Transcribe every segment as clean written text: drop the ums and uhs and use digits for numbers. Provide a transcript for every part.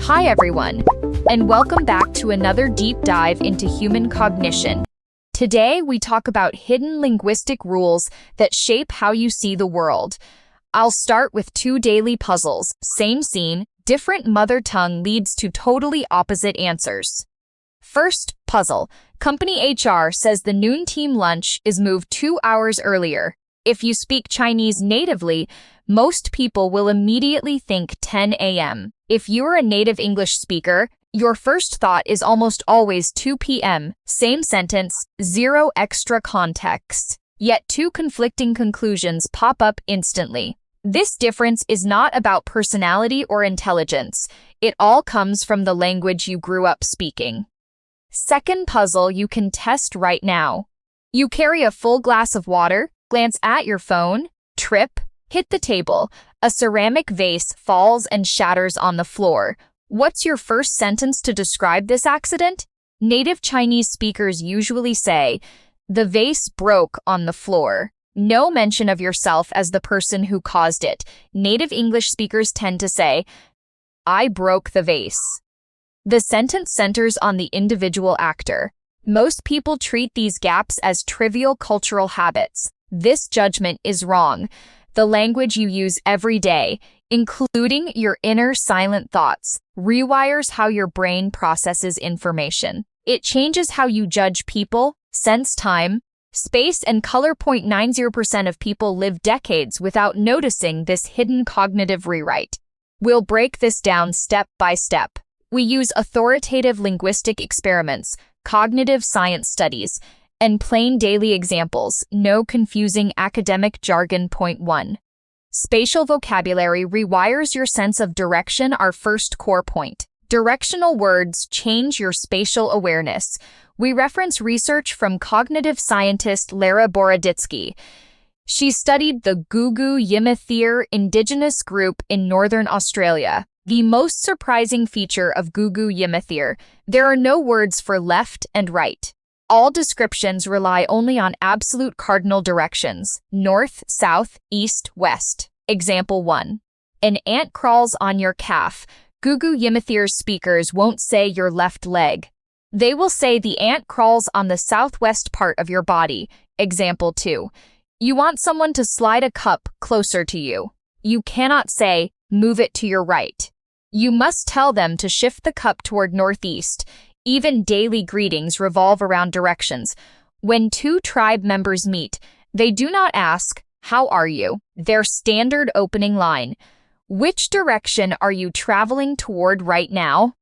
Hi everyone, and welcome back to another deep dive into human cognition. Today we talk about hidden linguistic rules that shape how you see the world. I'll start with two daily puzzles. Same scene, different mother tongue leads to totally opposite answers. First puzzle. Company HR says the noon team lunch is moved 2 hours earlier. If you speak Chinese natively, most people will immediately think 10 a.m. If you're a native English speaker, your first thought is almost always 2 p.m. Same sentence, zero extra context. Yet two conflicting conclusions pop up instantly. This difference is not about personality or intelligence. It all comes from the language you grew up speaking. Second puzzle you can test right now. You carry a full glass of water, glance at your phone, trip, hit the table. A ceramic vase falls and shatters on the floor. What's your first sentence to describe this accident? Native Chinese speakers usually say, "The vase broke on the floor." No mention of yourself as the person who caused it. Native English speakers tend to say, "I broke the vase." The sentence centers on the individual actor. Most people treat these gaps as trivial cultural habits. This judgment is wrong. The language you use every day, including your inner silent thoughts, rewires how your brain processes information. It changes how you judge people, sense time, space, and color. 0.90% of people live decades without noticing this hidden cognitive rewrite. We'll break this down step by step. We use authoritative linguistic experiments, cognitive science studies, and plain daily examples, no confusing academic jargon. Point 1. Spatial vocabulary rewires your sense of direction. Our first core point. Directional words change your spatial awareness. We reference research from cognitive scientist Lara Boroditsky. She studied the Gugu Yimithirr indigenous group in northern Australia. The most surprising feature of Gugu Yimithirr, there are no words for left and right. All descriptions rely only on absolute cardinal directions, north, south, east, west. Example 1. An ant crawls on your calf. Gugu Yimithirr speakers won't say your left leg. They will say the ant crawls on the southwest part of your body. Example 2. You want someone to slide a cup closer to you. You cannot say, move it to your right. You must tell them to shift the cup toward northeast. Even daily greetings revolve around directions. When two tribe members meet, they do not ask, "How are you?" Their standard opening line, "Which direction are you traveling toward right now?"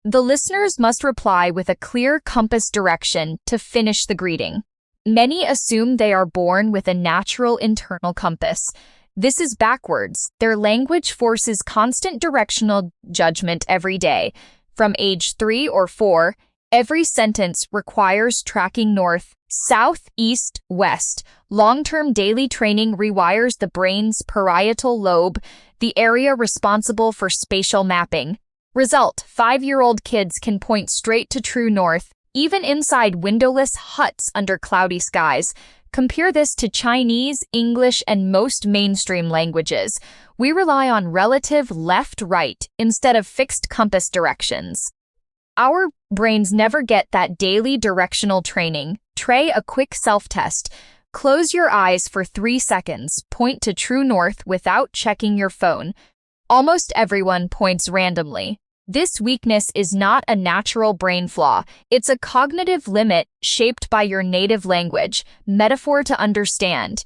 The listeners must reply with a clear compass direction to finish the greeting. Many assume they are born with a natural internal compass. This is backwards. Their language forces constant directional judgment every day. From age 3 or 4, every sentence requires tracking north, south, east, west. Long-term daily training rewires the brain's parietal lobe, the area responsible for spatial mapping. Result: 5-year-old kids can point straight to true north, even inside windowless huts under cloudy skies. Compare this to Chinese, English, and most mainstream languages. We rely on relative left-right instead of fixed compass directions. Our brains never get that daily directional training. Try a quick self-test. Close your eyes for 3 seconds. Point to true north without checking your phone. Almost everyone points randomly. This weakness is not a natural brain flaw. It's a cognitive limit shaped by your native language. Metaphor to understand.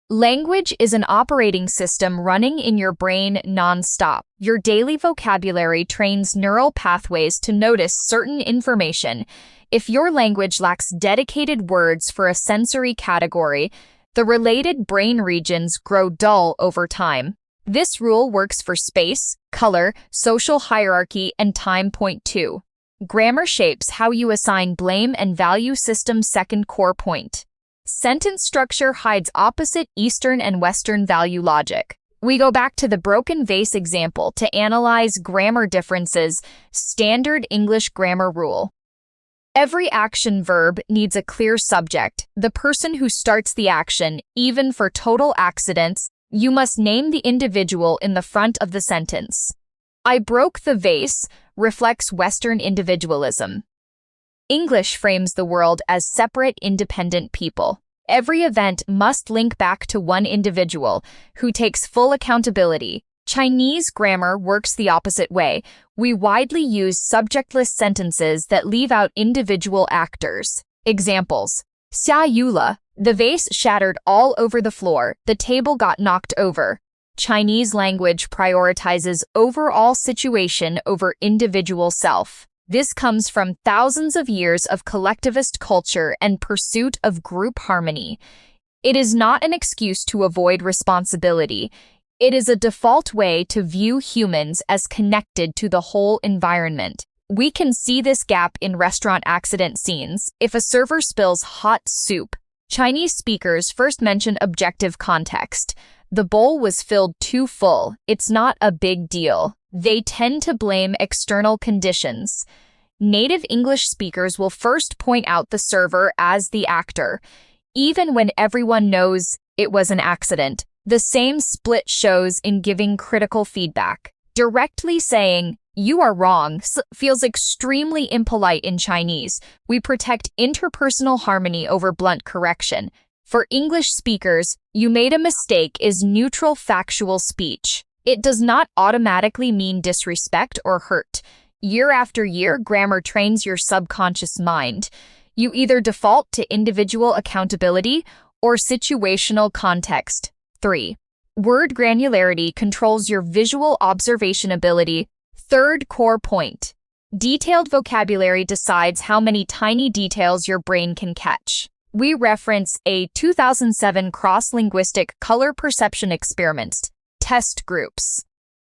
Language is an operating system running in your brain non-stop. Your daily vocabulary trains neural pathways to notice certain information. If your language lacks dedicated words for a sensory category, the related brain regions grow dull over time. This rule works for space, color, social hierarchy, and time. Point 2. Grammar shapes how you assign blame and value systems. Second core point. Sentence structure hides opposite Eastern and Western value logic. We go back to the broken vase example to analyze grammar differences. Standard English grammar rule. Every action verb needs a clear subject, the person who starts the action. Even for total accidents, you must name the individual in the front of the sentence. I broke the vase reflects Western individualism. English frames the world as separate, independent people. Every event must link back to one individual who takes full accountability. Chinese grammar works the opposite way. We widely use subjectless sentences that leave out individual actors. Examples: 下雨了, the vase shattered all over the floor, the table got knocked over. Chinese language prioritizes overall situation over individual self. This comes from thousands of years of collectivist culture and pursuit of group harmony. It is not an excuse to avoid responsibility. It is a default way to view humans as connected to the whole environment. We can see this gap in restaurant accident scenes. If a server spills hot soup, Chinese speakers first mention objective context. The bowl was filled too full. It's not a big deal. They tend to blame external conditions. Native English speakers will first point out the server as the actor, even when everyone knows it was an accident. The same split shows in giving critical feedback. Directly saying, "You are wrong," feels extremely impolite in Chinese. We protect interpersonal harmony over blunt correction. For English speakers, "you made a mistake" is neutral factual speech. It does not automatically mean disrespect or hurt. Year after year, grammar trains your subconscious mind. You either default to individual accountability or situational context. 3. Word granularity controls your visual observation ability. Third core point. Detailed vocabulary decides how many tiny details your brain can catch. We reference a 2007 cross-linguistic color perception experiment. Test groups.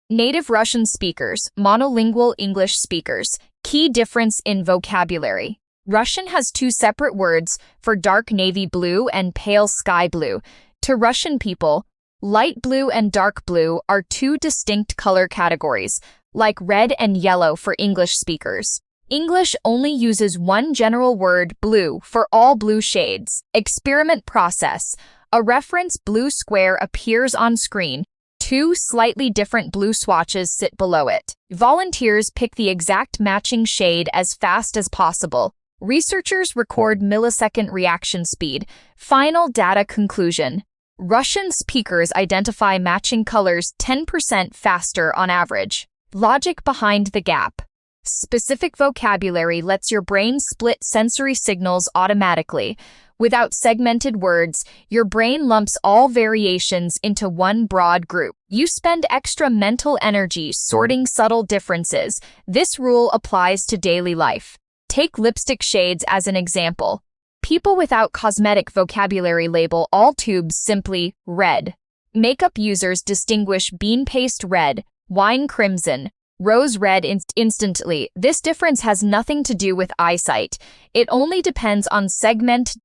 Native Russian speakers, monolingual English speakers. Key difference in vocabulary. Russian has two separate words for dark navy blue and pale sky blue. To Russian people, light blue and dark blue are two distinct color categories, like red and yellow for English speakers. English only uses one general word, blue, for all blue shades. Experiment process. A reference blue square appears on screen. Two slightly different blue swatches sit below it. Volunteers pick the exact matching shade as fast as possible. Researchers record millisecond reaction speed. Final data conclusion. Russian speakers identify matching colors 10% faster on average. Logic behind the gap. Specific vocabulary lets your brain split sensory signals automatically. Without segmented words, your brain lumps all variations into one broad group. You spend extra mental energy sorting subtle differences. This rule applies to daily life. Take lipstick shades as an example. People without cosmetic vocabulary label all tubes simply red. Makeup users distinguish bean paste red, wine crimson, rose red instantly. This difference has nothing to do with eyesight. It only depends on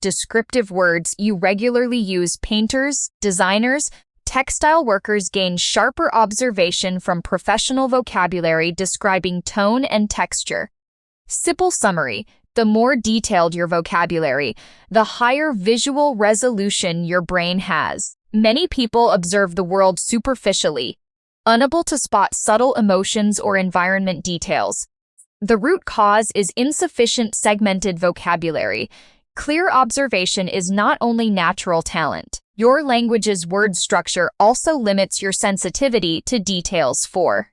descriptive words you regularly use. Painters, designers, textile workers gain sharper observation from professional vocabulary describing tone and texture. Simple summary. The more detailed your vocabulary, the higher visual resolution your brain has. Many people observe the world superficially, unable to spot subtle emotions or environment details. The root cause is insufficient segmented vocabulary. Clear observation is not only natural talent. Your language's word structure also limits your sensitivity to details. 4.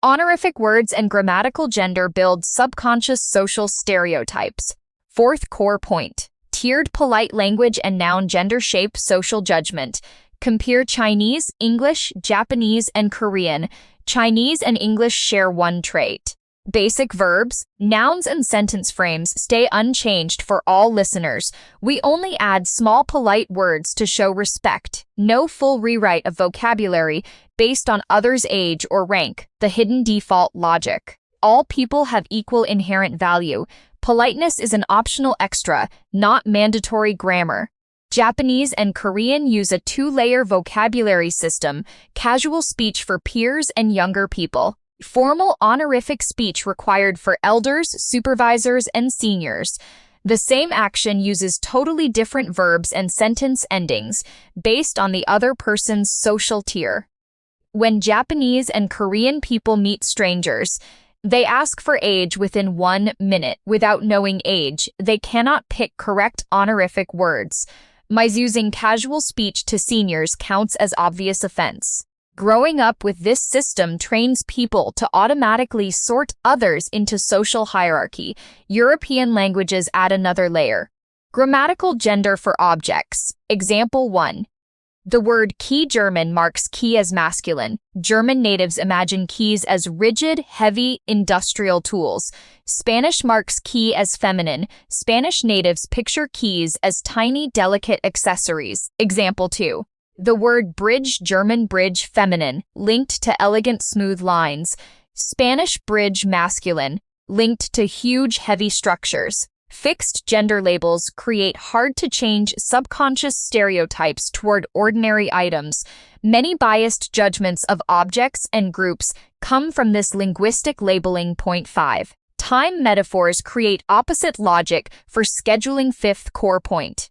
Honorific words and grammatical gender build subconscious social stereotypes. Fourth core point. Tiered polite language and noun gender shape social judgment. Compare Chinese, English, Japanese, and Korean. Chinese and English share one trait. Basic verbs, nouns, and sentence frames stay unchanged for all listeners. We only add small polite words to show respect. No full rewrite of vocabulary based on others' age or rank. The hidden default logic. All people have equal inherent value. Politeness is an optional extra, not mandatory grammar. Japanese and Korean use a two-layer vocabulary system, casual speech for peers and younger people. Formal honorific speech required for elders, supervisors, and seniors. The same action uses totally different verbs and sentence endings based on the other person's social tier. When Japanese and Korean people meet strangers, they ask for age within 1 minute. Without knowing age, they cannot pick correct honorific words. Misusing casual speech to seniors counts as obvious offense. Growing up with this system trains people to automatically sort others into social hierarchy. European languages add another layer. Grammatical gender for objects. Example 1. The word key German marks key as masculine. German natives imagine keys as rigid, heavy, industrial tools. Spanish marks key as feminine. Spanish natives picture keys as tiny, delicate accessories. Example 2. The word bridge German bridge feminine, linked to elegant smooth lines. Spanish bridge masculine, linked to huge, heavy structures. Fixed gender labels create hard-to-change subconscious stereotypes toward ordinary items. Many biased judgments of objects and groups come from this linguistic labeling. Point 5. Time metaphors create opposite logic for scheduling. Fifth core point.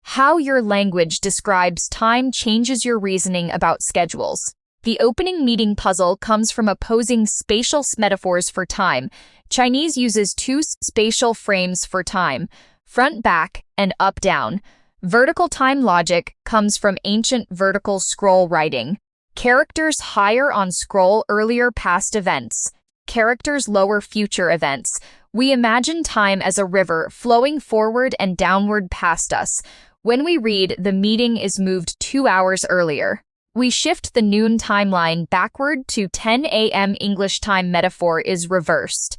How your language describes time changes your reasoning about schedules. The opening meeting puzzle comes from opposing spatial metaphors for time. Chinese uses two spatial frames for time, front-back and up-down. Vertical time logic comes from ancient vertical scroll writing. Characters higher on scroll earlier past events. Characters lower future events. We imagine time as a river flowing forward and downward past us. When we read, the meeting is moved 2 hours earlier. We shift the noon timeline backward to 10 a.m. English time metaphor is reversed.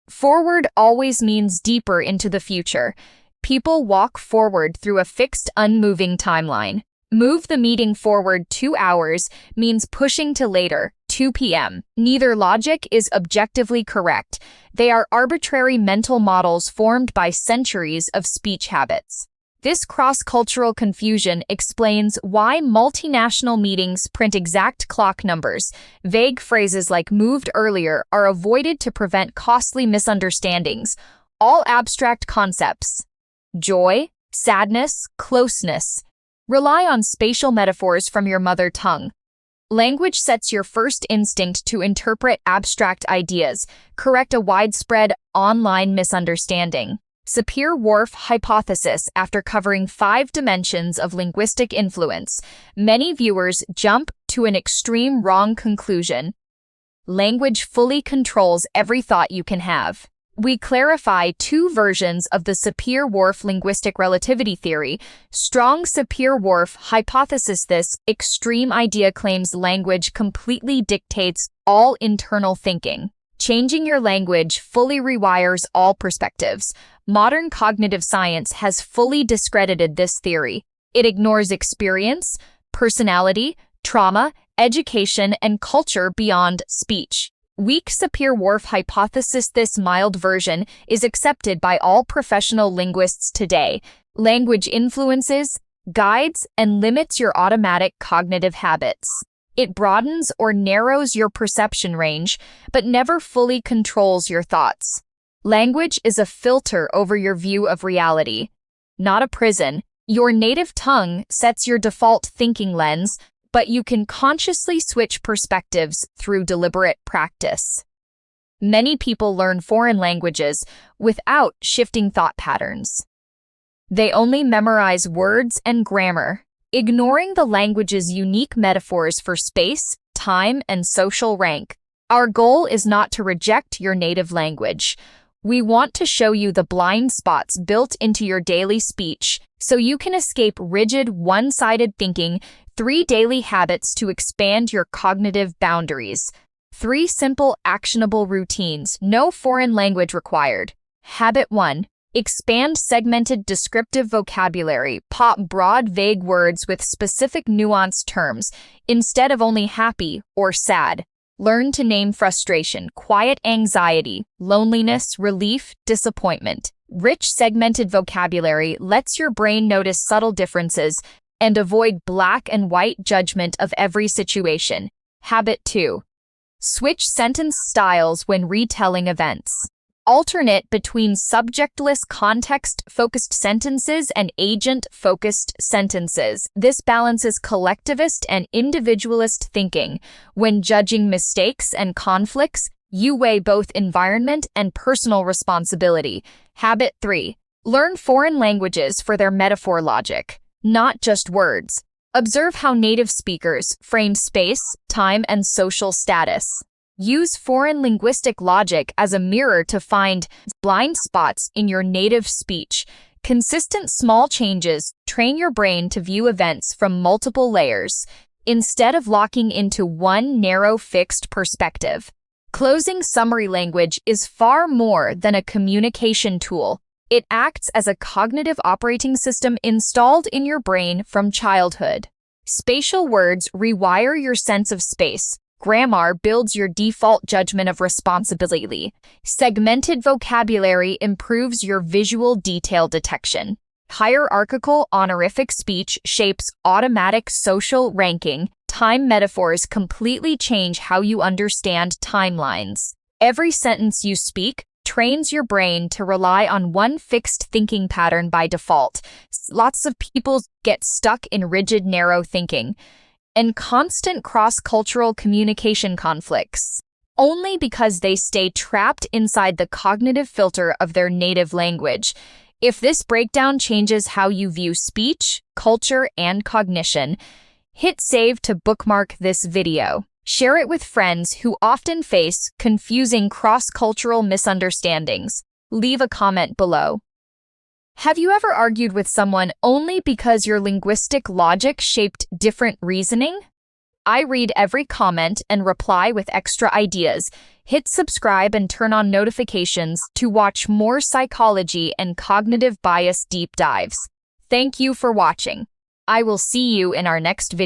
Forward always means deeper into the future. People walk forward through a fixed, unmoving timeline. Move the meeting forward 2 hours means pushing to later, 2 p.m. Neither logic is objectively correct. They are arbitrary mental models formed by centuries of speech habits. This cross-cultural confusion explains why multinational meetings print exact clock numbers. Vague phrases like moved earlier are avoided to prevent costly misunderstandings. All abstract concepts, joy, sadness, closeness, rely on spatial metaphors from your mother tongue. Language sets your first instinct to interpret abstract ideas, correct a widespread online misunderstanding. Sapir-Whorf hypothesis. After covering 5 dimensions of linguistic influence, many viewers jump to an extreme wrong conclusion. Language fully controls every thought you can have. We clarify 2 versions of the Sapir-Whorf linguistic relativity theory. Strong Sapir-Whorf hypothesis. This extreme idea claims language completely dictates all internal thinking. Changing your language fully rewires all perspectives. Modern cognitive science has fully discredited this theory. It ignores experience, personality, trauma, education, and culture beyond speech. Weak Sapir-Whorf hypothesis. This mild version is accepted by all professional linguists today. Language influences, guides, and limits your automatic cognitive habits. It broadens or narrows your perception range, but never fully controls your thoughts. Language is a filter over your view of reality, not a prison. Your native tongue sets your default thinking lens, but you can consciously switch perspectives through deliberate practice. Many people learn foreign languages without shifting thought patterns. They only memorize words and grammar, ignoring the language's unique metaphors for space, time, and social rank. Our goal is not to reject your native language. We want to show you the blind spots built into your daily speech so you can escape rigid, one-sided thinking. 3 daily habits to expand your cognitive boundaries. 3 simple, actionable routines, no foreign language required. Habit 1. Expand segmented descriptive vocabulary. Pop broad, vague words with specific nuanced terms instead of only happy or sad. Learn to name frustration, quiet anxiety, loneliness, relief, disappointment. Rich segmented vocabulary lets your brain notice subtle differences and avoid black and white judgment of every situation. Habit 2. Switch sentence styles when retelling events. Alternate between subjectless context-focused sentences and agent-focused sentences. This balances collectivist and individualist thinking. When judging mistakes and conflicts, you weigh both environment and personal responsibility. Habit 3. Learn foreign languages for their metaphor logic, not just words. Observe how native speakers frame space, time, and social status. Use foreign linguistic logic as a mirror to find blind spots in your native speech. Consistent small changes train your brain to view events from multiple layers, instead of locking into one narrow fixed perspective. Closing summary language is far more than a communication tool. It acts as a cognitive operating system installed in your brain from childhood. Spatial words rewire your sense of space. Grammar builds your default judgment of responsibility. Segmented vocabulary improves your visual detail detection. Hierarchical honorific speech shapes automatic social ranking. Time metaphors completely change how you understand timelines. Every sentence you speak trains your brain to rely on one fixed thinking pattern by default. Lots of people get stuck in rigid, narrow thinking and constant cross-cultural communication conflicts, only because they stay trapped inside the cognitive filter of their native language. If this breakdown changes how you view speech, culture, and cognition, hit save to bookmark this video. Share it with friends who often face confusing cross-cultural misunderstandings. Leave a comment below. Have you ever argued with someone only because your linguistic logic shaped different reasoning? I read every comment and reply with extra ideas. Hit subscribe and turn on notifications to watch more psychology and cognitive bias deep dives. Thank you for watching. I will see you in our next video.